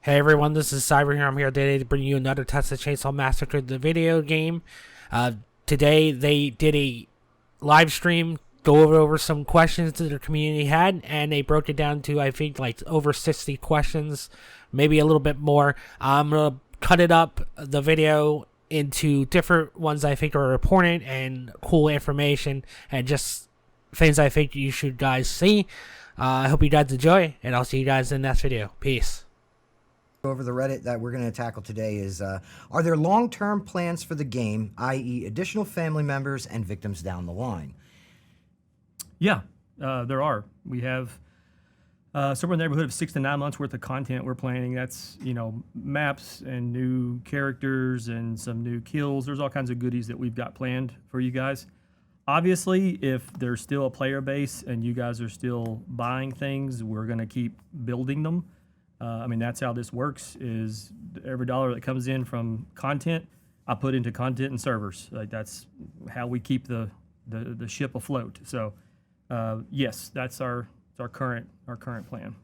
Hey everyone, this is Cyber here. I'm here today to bring you another Texas Chainsaw Massacre, the video game. Today they did a live stream, go over some questions that the community had, and they broke it down to, I think, like over 60 questions, maybe a little bit more. I'm going to cut it up, the video, into different ones I think are important and cool information, and just things I think you should guys see. I hope you guys enjoy, and I'll see you guys in the next video. Peace. Over the Reddit that we're going to tackle today is, are there long-term plans for the game, i.e. additional family members and victims down the line? Yeah, there are. We have somewhere in the neighborhood of 6 to 9 months worth of content we're planning. That's, maps and new characters and some new kills. There's all kinds of goodies that we've got planned for you guys. Obviously, if there's still a player base and you guys are still buying things, we're going to keep building them. That's how this works, is every dollar that comes in from content, I put into content and servers. Like, that's how we keep the ship afloat. So, yes, that's our current plan.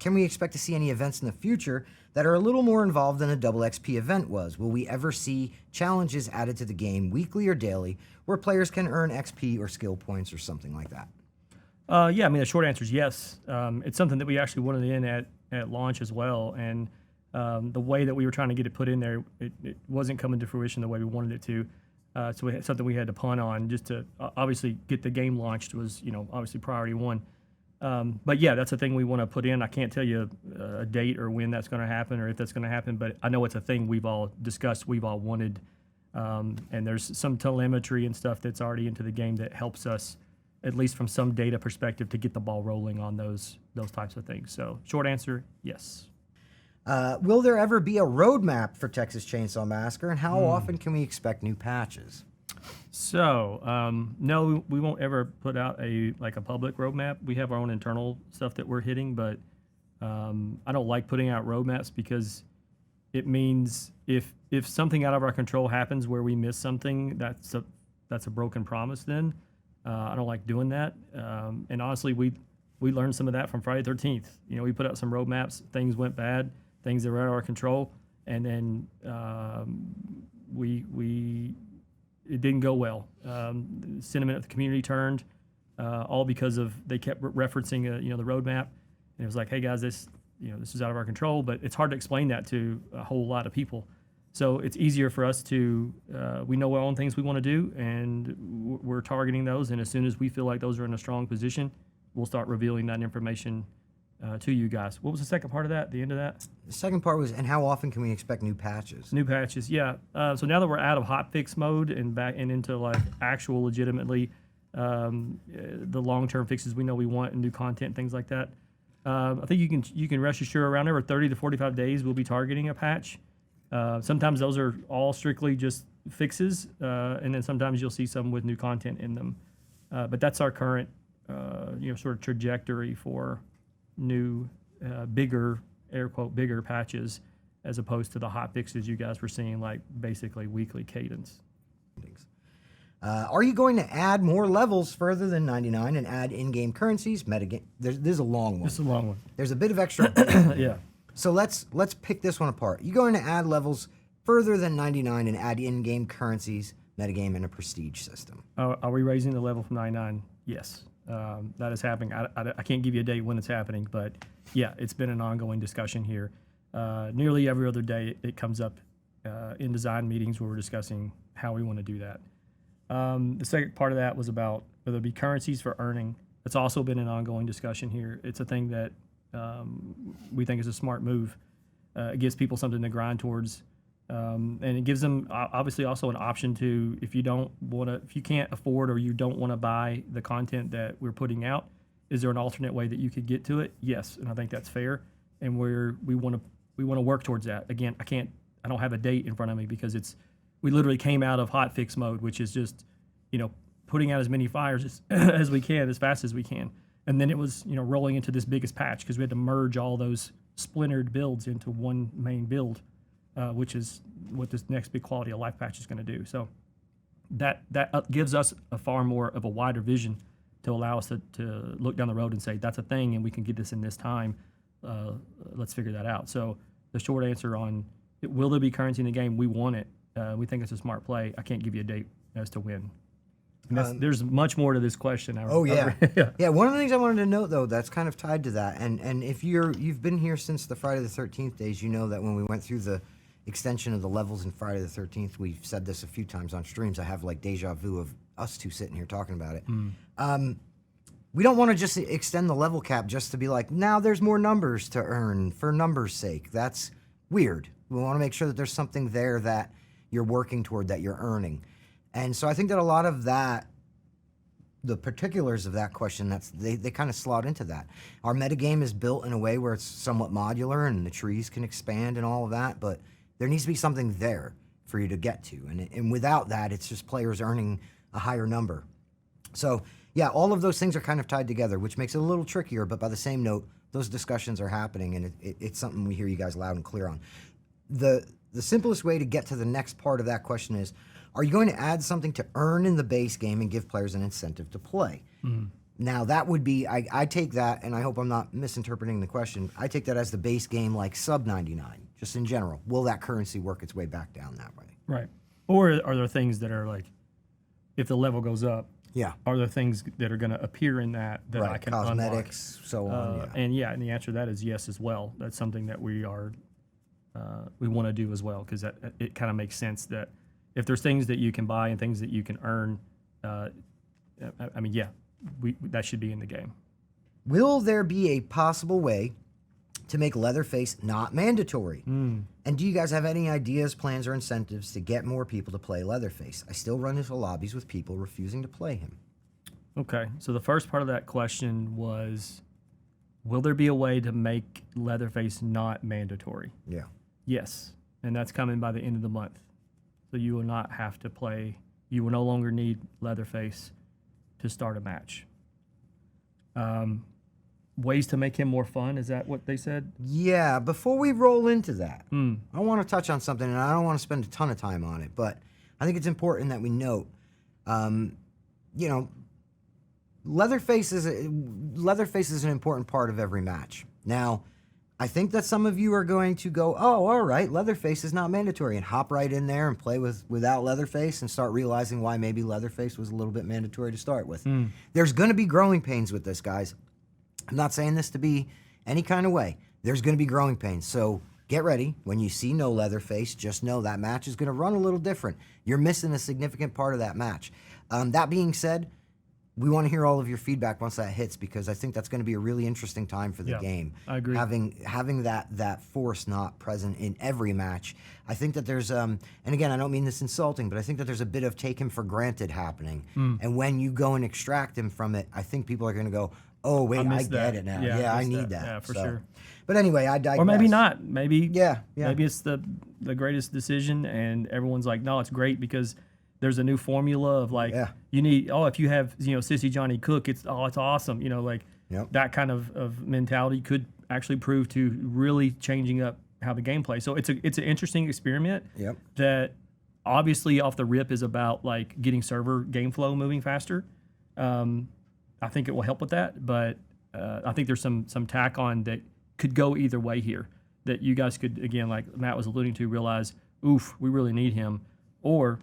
Can we expect to see any events in the future that are a little more involved than a double XP event was? Will we ever see challenges added to the game weekly or daily where players can earn XP or skill points or something like that? The short answer is yes. It's something that we actually wanted in at launch as well, and the way that we were trying to get it put in there, it wasn't coming to fruition the way we wanted it to. So we had something we had to punt on just to obviously get the game launched was, obviously priority one. But yeah, that's a thing we want to put in. I can't tell you a date or when that's going to happen or if that's going to happen, but I know it's a thing we've all discussed, we've all wanted, and there's some telemetry and stuff that's already into the game that helps us, at least from some data perspective, to get the ball rolling on those types of things. So short answer, yes. Will there ever be a roadmap for Texas Chainsaw Massacre, and how often can we expect new patches? So, no, we won't ever put out a public roadmap. We have our own internal stuff that we're hitting, but I don't like putting out roadmaps because it means if something out of our control happens where we miss something, that's a broken promise then. I don't like doing that. And honestly, we learned some of that from Friday the 13th. We put out some roadmaps, things went bad, things that were out of our control, and then it didn't go well. The sentiment of the community turned, all because of they kept referencing the roadmap, and it was like, hey guys, this is out of our control, but it's hard to explain that to a whole lot of people. So it's easier for us to, we know our own things we want to do, and we're targeting those. And as soon as we feel like those are in a strong position, we'll start revealing that information to you guys. What was the second part of that, the end of that? The second part was, and how often can we expect new patches? New patches, yeah. So now that we're out of hotfix mode and back and into like actual legitimately the long-term fixes we know we want and new content, things like that, I think you can rest assured around every 30 to 45 days we'll be targeting a patch. Sometimes those are all strictly just fixes, and then sometimes you'll see some with new content in them. But that's our current, sort of trajectory for new, bigger, air quote, bigger patches, as opposed to the hot fixes you guys were seeing, like basically weekly cadence. Are you going to add more levels further than 99 and add in-game currencies, metagame? There's a long one. This is a long one. There's a bit of extra. Yeah. So let's pick this one apart. You're going to add levels further than 99 and add in-game currencies, metagame, and a prestige system. Are we raising the level from 99? Yes. That is happening. I can't give you a date when it's happening, but yeah, it's been an ongoing discussion here. Nearly every other day it comes up in design meetings where we're discussing how we want to do that. The second part of that was about whether it be currencies for earning. It's also been an ongoing discussion here. It's a thing that we think is a smart move. It gives people something to grind towards, and it gives them obviously also an option to, if you can't afford or you don't want to buy the content that we're putting out, is there an alternate way that you could get to it? Yes, and I think that's fair, and we want to work towards that. Again, I don't have a date in front of me because we literally came out of hotfix mode, which is just putting out as many fires as we can, as fast as we can. And then it was, rolling into this biggest patch because we had to merge all those splintered builds into one main build, which is what this next big quality of life patch is going to do. So that gives us a far more of a wider vision to allow us to look down the road and say, that's a thing and we can get this in this time, let's figure that out. So the short answer on will there be currency in the game? We want it. We think it's a smart play. I can't give you a date as to when. And there's much more to this question. Yeah. One of the things I wanted to note, though, that's kind of tied to that, and if you've been here since the Friday the 13th days, you know that when we went through the extension of the levels in Friday the 13th, we've said this a few times on streams. I have like deja vu of us two sitting here talking about it. We don't want to just extend the level cap just to be like, now there's more numbers to earn for numbers' sake. That's weird. We want to make sure that there's something there that you're working toward, that you're earning. And so I think that a lot of that, the particulars of that question, they kind of slot into that. Our metagame is built in a way where it's somewhat modular and the trees can expand and all of that, but there needs to be something there for you to get to. And without that, it's just players earning a higher number. So yeah, all of those things are kind of tied together, which makes it a little trickier, but by the same note, those discussions are happening, and it's something we hear you guys loud and clear on. The simplest way to get to the next part of that question is, are you going to add something to earn in the base game and give players an incentive to play? Now, that would be, I take that, and I hope I'm not misinterpreting the question, I take that as the base game like sub 99, just in general. Will that currency work its way back down that way? Right. Or are there things that are like, if the level goes up, are there things that are going to appear in that I can cosmetics, unlock? So on, And the answer to that is yes as well. That's something that we want to do as well, because it kind of makes sense that if there's things that you can buy and things that you can earn, that should be in the game. Will there be a possible way to make Leatherface not mandatory? And do you guys have any ideas, plans, or incentives to get more people to play Leatherface? I still run into lobbies with people refusing to play him. Okay, so the first part of that question was, will there be a way to make Leatherface not mandatory? Yeah. Yes, and that's coming by the end of the month. So you will not have to play, you will no longer need Leatherface to start a match. Ways to make him more fun, is that what they said? Yeah, before we roll into that, I want to touch on something, and I don't want to spend a ton of time on it, but I think it's important that we note, Leatherface is an important part of every match. Now, I think that some of you are going to go, oh, all right, Leatherface is not mandatory, and hop right in there and play without Leatherface and start realizing why maybe Leatherface was a little bit mandatory to start with. There's going to be growing pains with this, guys. I'm not saying this to be any kind of way. There's going to be growing pains. So get ready. When you see no Leatherface, just know that match is going to run a little different. You're missing a significant part of that match. That being said, we want to hear all of your feedback once that hits, because I think that's going to be a really interesting time for the game. I agree. Having that force not present in every match. I think that there's, and again, I don't mean this insulting, but I think that there's a bit of take him for granted happening. And when you go and extract him from it, I think people are going to go, oh, wait, I get it now. Yeah, I need that. Yeah, for sure. But anyway, I digress. Or maybe not. Maybe maybe it's the greatest decision, and everyone's like, no, it's great because there's a new formula of like, you need, if you have, Sissy Johnny Cook, it's awesome. That kind of mentality could actually prove to really changing up how the game plays. So it's an interesting experiment that obviously off the rip is about like getting server game flow moving faster. I think it will help with that, but I think there's some tack on that could go either way here, that you guys could, again, like Matt was alluding to, realize, oof, we really need him, or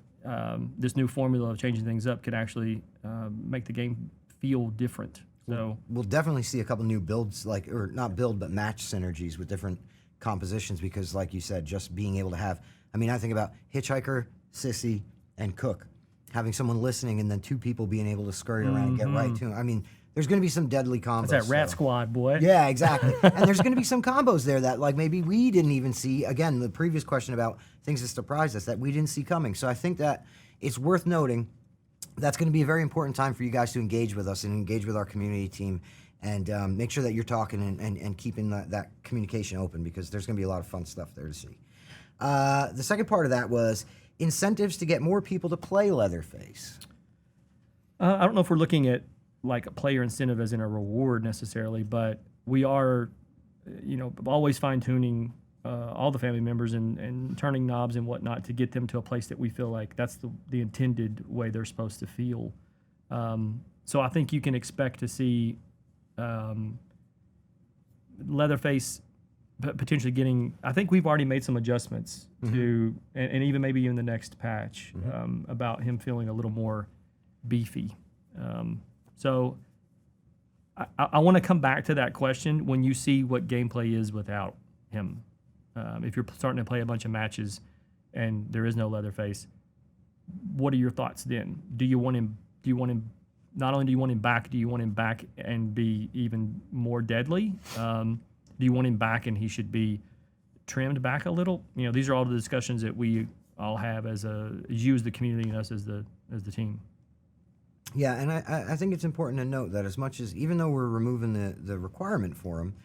this new formula of changing things up could actually make the game feel different. So we'll definitely see a couple new builds, or not build, but match synergies with different compositions, because like you said, just being able to have, I think about Hitchhiker, Sissy, and Cook. Having someone listening and then two people being able to scurry around and get right to him. There's going to be some deadly combos. That's that rat squad, boy. Yeah, exactly. And there's going to be some combos there that like maybe we didn't even see. Again, the previous question about things that surprised us that we didn't see coming. So I think that it's worth noting that's going to be a very important time for you guys to engage with us and engage with our community team, and make sure that you're talking and keeping that communication open, because there's going to be a lot of fun stuff there to see. The second part of that was incentives to get more people to play Leatherface. I don't know if we're looking at like a player incentive as in a reward necessarily, but we are, always fine-tuning all the family members and turning knobs and whatnot to get them to a place that we feel like that's the intended way they're supposed to feel. So I think you can expect to see Leatherface potentially getting. I think we've already made some adjustments to, and even maybe in the next patch about him feeling a little more beefy. So I want to come back to that question when you see what gameplay is without him. If you're starting to play a bunch of matches and there is no Leatherface, what are your thoughts then? Do you want him? Not only do you want him back, do you want him back and be even more deadly? Do you want him back and he should be trimmed back a little? These are all the discussions that we all have as you as the community and us as the team. Yeah, and I think it's important to note that as much as, even though we're removing the requirement for him,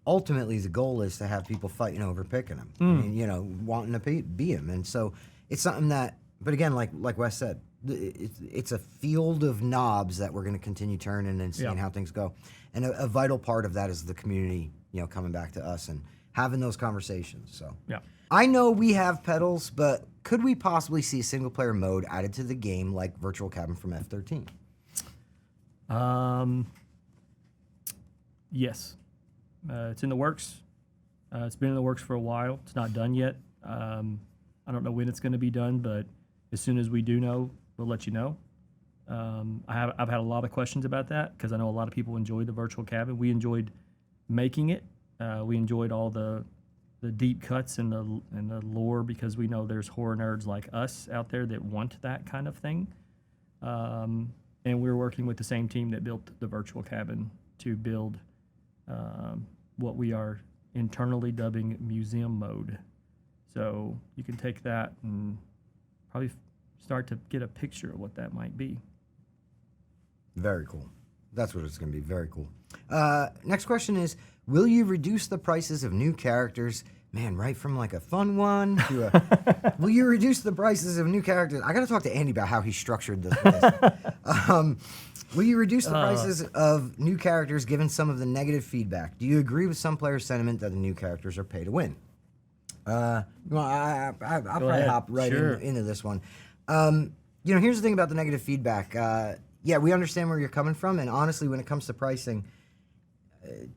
ultimately the goal is to have people fighting over picking him. I mean, wanting to be him. And so it's something that, but again, like Wes said, it's a field of knobs that we're going to continue turning and seeing how things go. And a vital part of that is the community, coming back to us and having those conversations. So I know we have pedals, but could we possibly see a single-player mode added to the game like Virtual Cabin from F-13? Yes. It's in the works. It's been in the works for a while. It's not done yet. I don't know when it's going to be done, but as soon as we do know, we'll let you know. I've had a lot of questions about that because I know a lot of people enjoyed the Virtual Cabin. We enjoyed making it. We enjoyed all the deep cuts and the lore because we know there's horror nerds like us out there that want that kind of thing. And we're working with the same team that built the Virtual Cabin to build what we are internally dubbing museum mode. So you can take that and probably start to get a picture of what that might be. Very cool. That's what it's going to be. Very cool. Next question is, will you reduce the prices of new characters? Man, right from like a fun one to a... Will you reduce the prices of new characters? I got to talk to Andy about how he structured this list. Will you reduce the prices of new characters given some of the negative feedback? Do you agree with some players' sentiment that the new characters are pay to win? I'll probably hop right into this one. Here's the thing about the negative feedback. Yeah, we understand where you're coming from, and honestly, when it comes to pricing,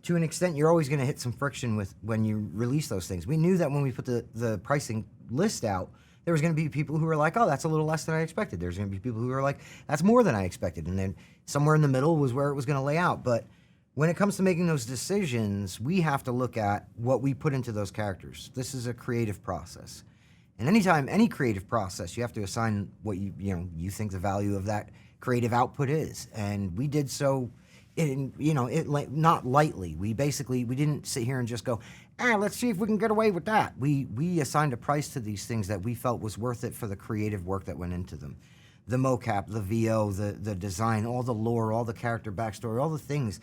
to an extent, you're always going to hit some friction with when you release those things. We knew that when we put the pricing list out, there was going to be people who were like, oh, that's a little less than I expected. There's going to be people who were like, that's more than I expected. And then somewhere in the middle was where it was going to lay out. But when it comes to making those decisions, we have to look at what we put into those characters. This is a creative process. And anytime, any creative process, you have to assign what you think the value of that creative output is. And we did so not lightly. We didn't sit here and just go, let's see if we can get away with that. We assigned a price to these things that we felt was worth it for the creative work that went into them. The mocap, the VO, the design, all the lore, all the character backstory, all the things,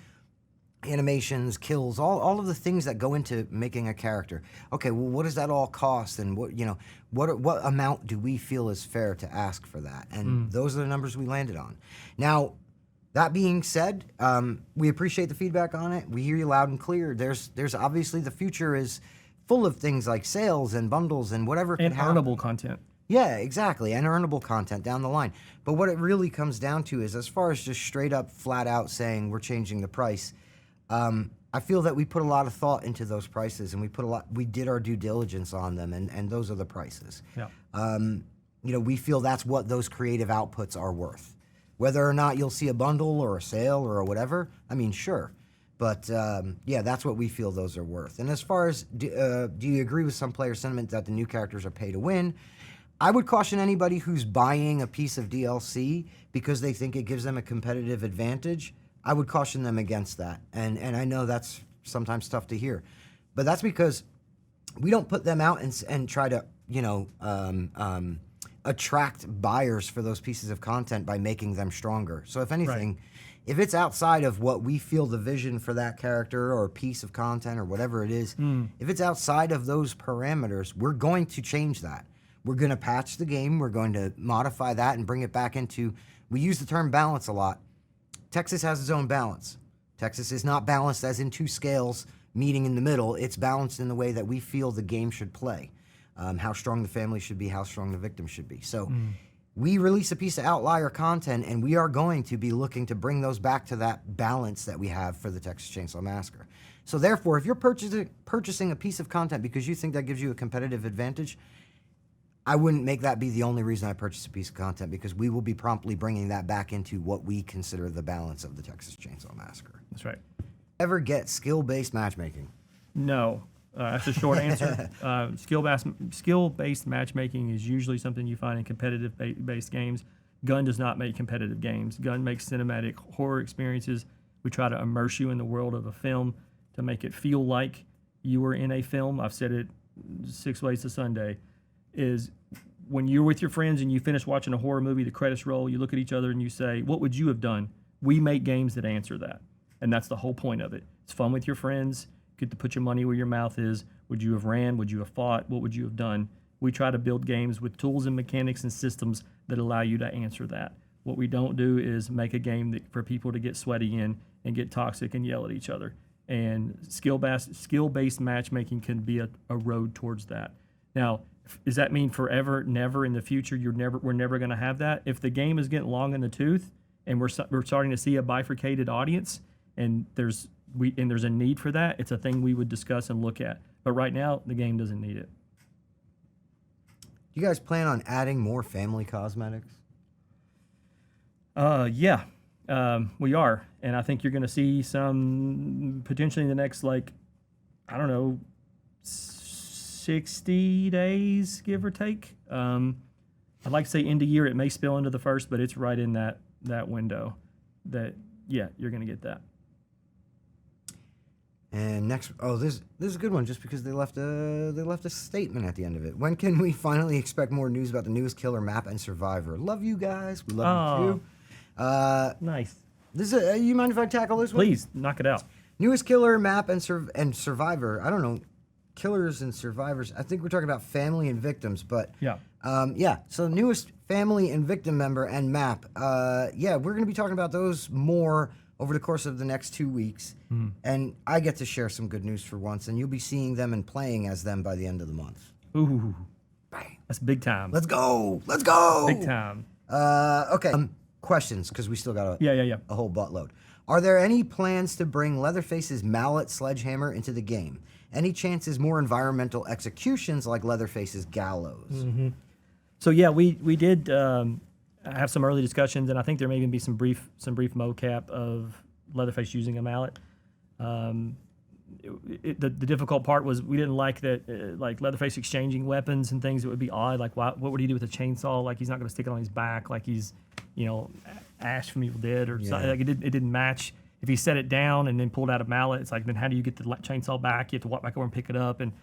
animations, kills, all of the things that go into making a character. Okay, well, what does that all cost, and what amount do we feel is fair to ask for that? And those are the numbers we landed on. Now, that being said, we appreciate the feedback on it. We hear you loud and clear. There's obviously the future is full of things like sales and bundles and whatever could happen. And earnable content. Yeah, exactly, and earnable content down the line. But what it really comes down to is, as far as just straight up, flat out saying we're changing the price, I feel that we put a lot of thought into those prices, and we did our due diligence on them, and those are the prices. Yeah. We feel that's what those creative outputs are worth. Whether or not you'll see a bundle or a sale or whatever, I mean, sure. But yeah, that's what we feel those are worth. And as far as, do you agree with some player sentiment that the new characters are pay to win? I would caution anybody who's buying a piece of DLC because they think it gives them a competitive advantage. I would caution them against that. And I know that's sometimes tough to hear. But that's because we don't put them out and try to, attract buyers for those pieces of content by making them stronger. So if anything, if it's outside of what we feel the vision for that character or piece of content or whatever it is, if it's outside of those parameters, we're going to change that. We're going to patch the game. We're going to modify that and bring it back into, we use the term balance a lot. Texas has its own balance. Texas is not balanced as in two scales meeting in the middle. It's balanced in the way that we feel the game should play. How strong the family should be, how strong the victim should be. So we release a piece of outlier content, and we are going to be looking to bring those back to that balance that we have for the Texas Chainsaw Massacre. So therefore, if you're purchasing a piece of content because you think that gives you a competitive advantage, I wouldn't make that be the only reason I purchase a piece of content, because we will be promptly bringing that back into what we consider the balance of the Texas Chainsaw Massacre. That's right. Ever get skill-based matchmaking? No. That's a short answer. Skill-based matchmaking is usually something you find in competitive-based games. Gun does not make competitive games. Gun makes cinematic horror experiences. We try to immerse you in the world of a film to make it feel like you were in a film. I've said it 6 ways to Sunday, is when you're with your friends and you finish watching a horror movie, the credits roll, you look at each other and you say, what would you have done? We make games that answer that. And that's the whole point of it. It's fun with your friends. Get to put your money where your mouth is. Would you have ran? Would you have fought? What would you have done? We try to build games with tools and mechanics and systems that allow you to answer that. What we don't do is make a game that, for people to get sweaty in and get toxic and yell at each other. And skill-based matchmaking can be a road towards that. Now, does that mean forever, never in the future, we're never going to have that? If the game is getting long in the tooth and we're starting to see a bifurcated audience and there's a need for that, it's a thing we would discuss and look at. But right now, the game doesn't need it. Do you guys plan on adding more family cosmetics? Yeah, we are. And I think you're going to see some potentially in the next, 60 days, give or take. I'd like to say end of year. It may spill into the first, but it's right in that window that, yeah, you're going to get that. And next, this is a good one, just because they left a statement at the end of it. When can we finally expect more news about the newest killer map and Survivor? Love you guys. We love you too. Nice. This is you mind if I tackle this one? Please knock it out. Newest killer map and Survivor. I don't know, killers and survivors. I think we're talking about family and victims, but Yeah. So newest family and victim member and map. We're going to be talking about those more over the course of the next 2 weeks. And I get to share some good news for once, and you'll be seeing them and playing as them by the end of the month. Ooh, Bang. that's big time. Let's go. Let's go. Big time. Okay. Questions, because we still got Yeah. a whole buttload. Are there any plans to bring Leatherface's mallet sledgehammer into the game? Any chances more environmental executions like Leatherface's gallows? So yeah, we did have some early discussions, and I think there may even be some brief mocap of Leatherface using a mallet. The difficult part was we didn't like that, like Leatherface exchanging weapons and things. It would be odd. Like, what would he do with a chainsaw? Like, he's not going to stick it on his back like he's, Ash from Evil Dead or something. Like, it didn't match. If he set it down and then pulled out a mallet, it's like, then how do you get the chainsaw back? You have to walk back over and pick it up. And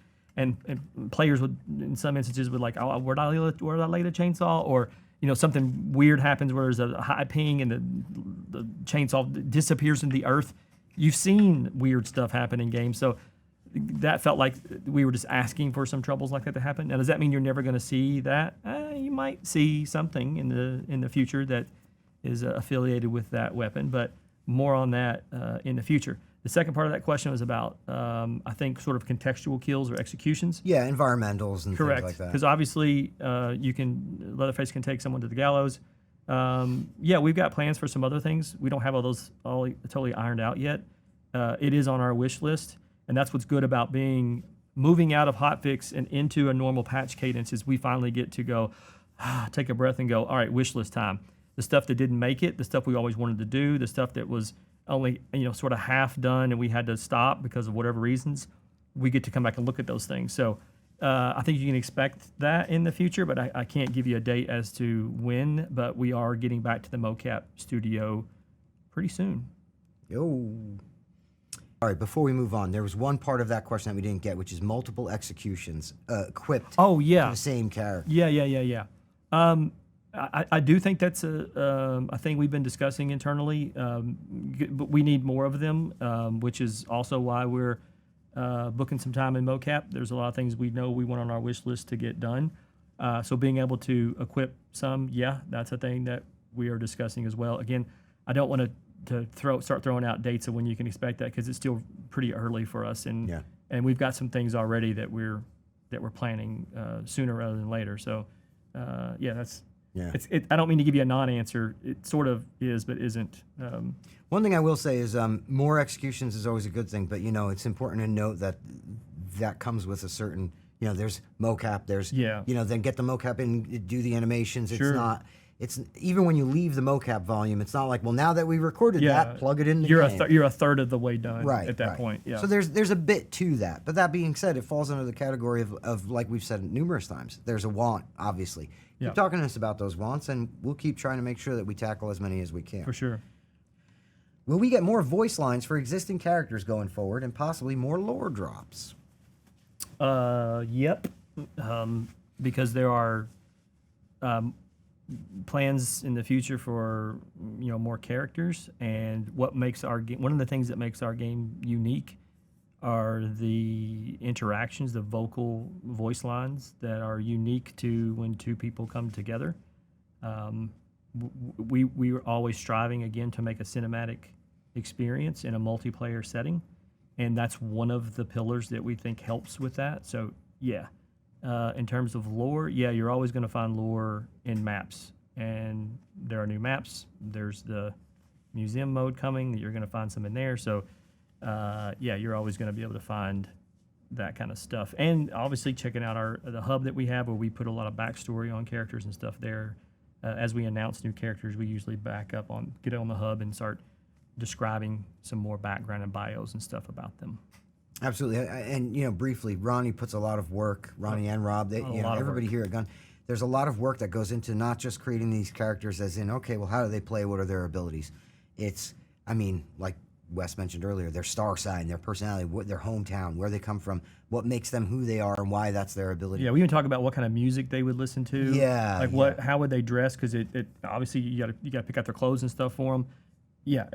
players would, in some instances, would like, oh, where'd I lay the chainsaw? Or, something weird happens where there's a high ping and the chainsaw disappears into the earth. You've seen weird stuff happen in games, so that felt like we were just asking for some troubles like that to happen. Now, does that mean you're never going to see that? You might see something in the future that is affiliated with that weapon, but more on that in the future. The second part of that question was about, I think, sort of contextual kills or executions. Yeah, environmentals and Correct. things like that. Because obviously, Leatherface can take someone to the gallows. We've got plans for some other things. We don't have all those all totally ironed out yet. It is on our wish list, and that's what's good about moving out of hotfix and into a normal patch cadence is we finally get to go, take a breath and go, all right, wish list time. The stuff that didn't make it, the stuff we always wanted to do, the stuff that was only sort of half done and we had to stop because of whatever reasons, we get to come back and look at those things. So I think you can expect that in the future, but I can't give you a date as to when, but we are getting back to the mocap studio pretty soon. Yo. All right, before we move on, there was one part of that question that we didn't get, which is multiple executions equipped Oh, to yeah. the same character. Yeah. I do think that's a thing we've been discussing internally, but we need more of them, which is also why we're booking some time in mocap. There's a lot of things we know we want on our wish list to get done. So being able to equip some, that's a thing that we are discussing as well. Again, I don't want to start throwing out dates of when you can expect that because it's still pretty early for us, and we've got some things already that we're planning sooner rather than later. So that's Yeah. I don't mean to give you a non-answer. It sort of is, but isn't. One thing I will say is more executions is always a good thing, but it's important to note that that comes with a certain, there's mocap, there's, then get the mocap and do the animations. It's not. It's even when you leave the mocap volume, it's not like, well, now that we recorded that, plug it in the game. You're a third of the way done at that point. Yeah. So there's a bit to that. But that being said, it falls under the category of like we've said numerous times, there's a want, obviously. Keep talking to us about those wants, and we'll keep trying to make sure that we tackle as many as we can. For sure. Will we get more voice lines for existing characters going forward and possibly more lore drops? Yep. Because there are plans in the future for more characters, and what makes our game, one of the things that makes our game unique are the interactions, the vocal voice lines that are unique to when two people come together. We are always striving again to make a cinematic experience in a multiplayer setting, and that's one of the pillars that we think helps with that. So in terms of lore, you're always going to find lore in maps, and there are new maps. There's the museum mode coming that you're going to find some in there. So you're always going to be able to find that kind of stuff. And obviously checking out the hub that we have, where we put a lot of backstory on characters and stuff there. As we announce new characters, we usually get on the hub and start describing some more background and bios and stuff about them. Absolutely. And briefly, Ronnie puts a lot of work, Ronnie and Rob, everybody here at Gun, there's a lot of work that goes into not just creating these characters as in, okay, well, how do they play? What are their abilities? It's, like Wes mentioned earlier, their star sign, their personality, their hometown, where they come from, what makes them who they are, and why that's their ability. Yeah, we even talk about what kind of music they would listen to. Yeah. Like how would they dress? Because it obviously you got to pick out their clothes and stuff for them. Yeah,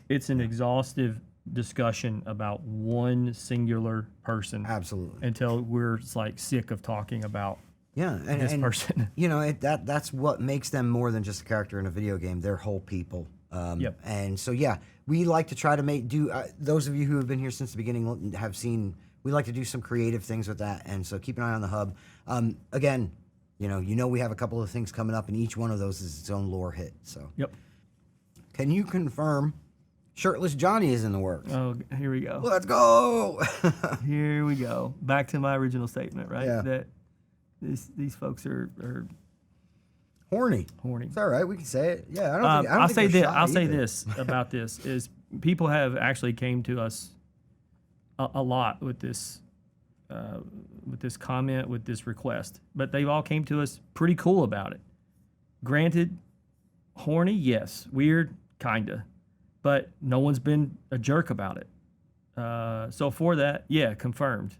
it's an exhaustive discussion about one singular person. Absolutely. Until we're sick of talking about this person. That's what makes them more than just a character in a video game. They're whole people. And so we like to try to those of you who have been here since the beginning have seen, we like to do some creative things with that, and so keep an eye on the hub. Again, we have a couple of things coming up, and each one of those is its own lore hit. So can you confirm Shirtless Johnny is in the works? Oh, here we go. Let's go. Here we go. Back to my original statement, right? Yeah. That these folks are horny. Horny. It's all right. We can say it. Yeah. I'll say this about this is people have actually came to us a lot with this comment, with this request, but they've all came to us pretty cool about it. Granted, horny, yes. Weird, kinda, but no one's been a jerk about it. So for that, confirmed.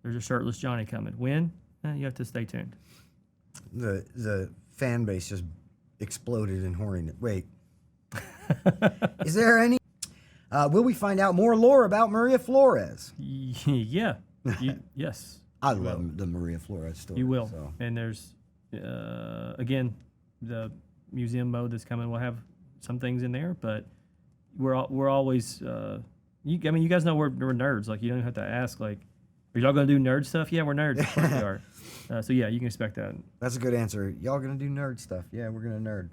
There's a Shirtless Johnny coming. When? You have to stay tuned. The fan base just exploded in horniness. Wait. Is there any... will we find out more lore about Maria Flores? Yeah. Yes. I love the Maria Flores story. You will. So. And there's, again, the museum mode that's coming will have some things in there, but we're always... you guys know we're nerds. You don't have to ask, are y'all going to do nerd stuff? Yeah, we're nerds. Of course we are. So you can expect that. That's a good answer. Y'all going to do nerd stuff? Yeah, we're going to nerd.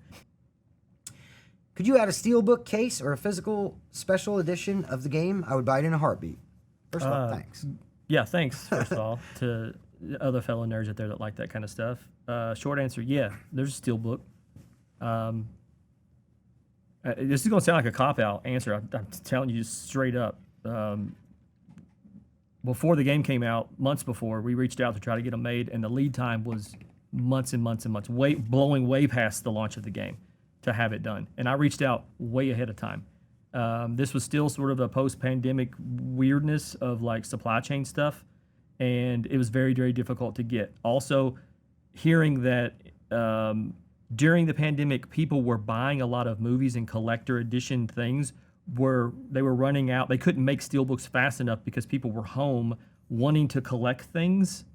Could you add a Steelbook case or a physical special edition of the game? I would buy it in a heartbeat. First of all, thanks. Yeah, thanks, first of all, to other fellow nerds out there that like that kind of stuff. Short answer, there's a Steelbook. This is going to sound like a cop-out answer. I'm telling you straight up. Before the game came out, months before, we reached out to try to get them made, and the lead time was months and months and months, blowing way past the launch of the game to have it done. And I reached out way ahead of time. This was still sort of a post-pandemic weirdness of supply chain stuff, and it was very, very difficult to get. Also, hearing that during the pandemic, people were buying a lot of movies and collector edition things. They were running out. They couldn't make Steelbooks fast enough because people were home wanting to collect things.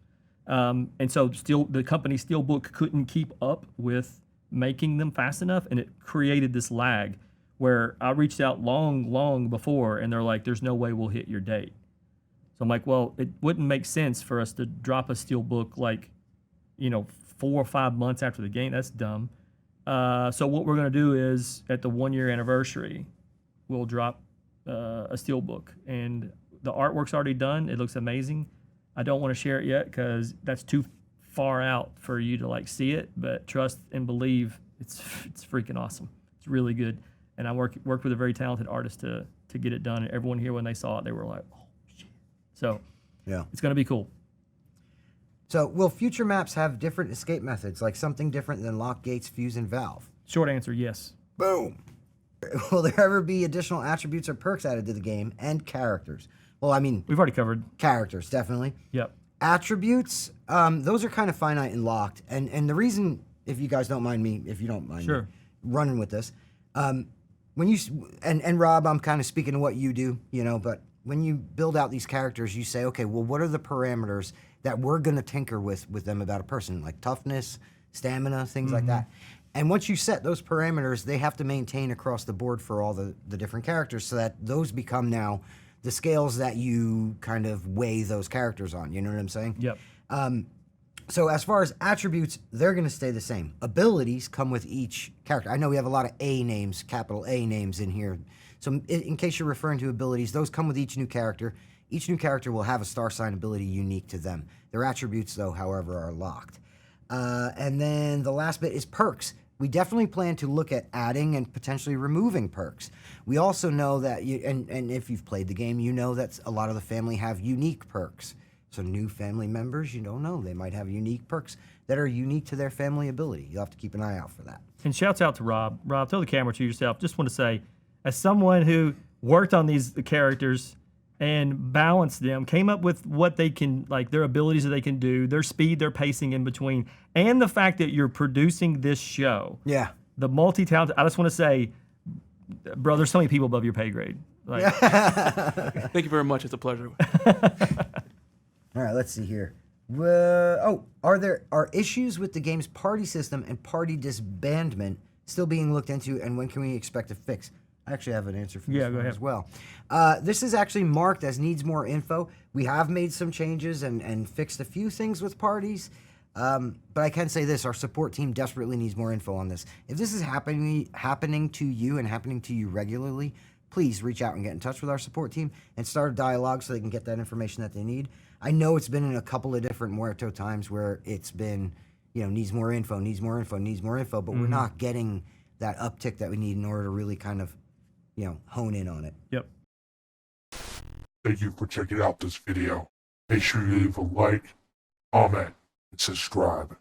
And so the company Steelbook couldn't keep up with making them fast enough, and it created this lag where I reached out long before, and they're like, there's no way we'll hit your date. So I'm like, well, it wouldn't make sense for us to drop a Steelbook 4 or 5 months after the game. That's dumb. So what we're going to do is at the 1-year anniversary, we'll drop a Steelbook, and the artwork's already done. It looks amazing. I don't want to share it yet because that's too far out for you to like see it, but trust and believe it's freaking awesome. It's really good. And I worked with a very talented artist to get it done. And everyone here, when they saw it, they were like, oh shit. So yeah, it's going to be cool. So will future maps have different escape methods, like something different than lock, gates, fuse, and valve? Short answer, yes. Boom. Will there ever be additional attributes or perks added to the game and characters? Well, I mean, we've already covered characters, definitely. Yep. Attributes, those are kind of finite and locked. And the reason, if you guys don't mind me, Sure. me running with this, when you, and Rob, I'm kind of speaking to what you do, but when you build out these characters, you say, okay, well, what are the parameters that we're going to tinker with them about a person, like toughness, stamina, things like that. And once you set those parameters, they have to maintain across the board for all the different characters so that those become now the scales that you kind of weigh those characters on. You know what I'm saying? Yep. So as far as attributes, they're going to stay the same. Abilities come with each character. I know we have a lot of A names, capital A names in here. So in case you're referring to abilities, those come with each new character. Each new character will have a star sign ability unique to them. Their attributes, though, however, are locked. And then the last bit is perks. We definitely plan to look at adding and potentially removing perks. We also know that, and if you've played the game, you know that a lot of the family have unique perks. So new family members, you don't know. They might have unique perks that are unique to their family ability. You'll have to keep an eye out for that. And shouts out to Rob. Rob, throw the camera to yourself. Just want to say, as someone who worked on these characters and balanced them, came up with what they can, like their abilities that they can do, their speed, their pacing in between, and the fact that you're producing this show. Yeah. The multi-talented, I just want to say, bro, there's so many people above your pay grade. Like, Thank you very much. It's a pleasure. All right, let's see here. Are issues with the game's party system and party disbandment still being looked into, and when can we expect a fix? I actually have an answer for this one as well. This is actually marked as needs more info. We have made some changes and fixed a few things with parties, but I can say this, our support team desperately needs more info on this. If this is happening to you and happening to you regularly, please reach out and get in touch with our support team and start a dialogue so they can get that information that they need. I know it's been in a couple of different Muerto times where it's been, needs more info, but we're not getting that uptick that we need in order to really kind of, hone in on it. Yep. Thank you for checking out this video. Make sure you leave a like, comment, and subscribe.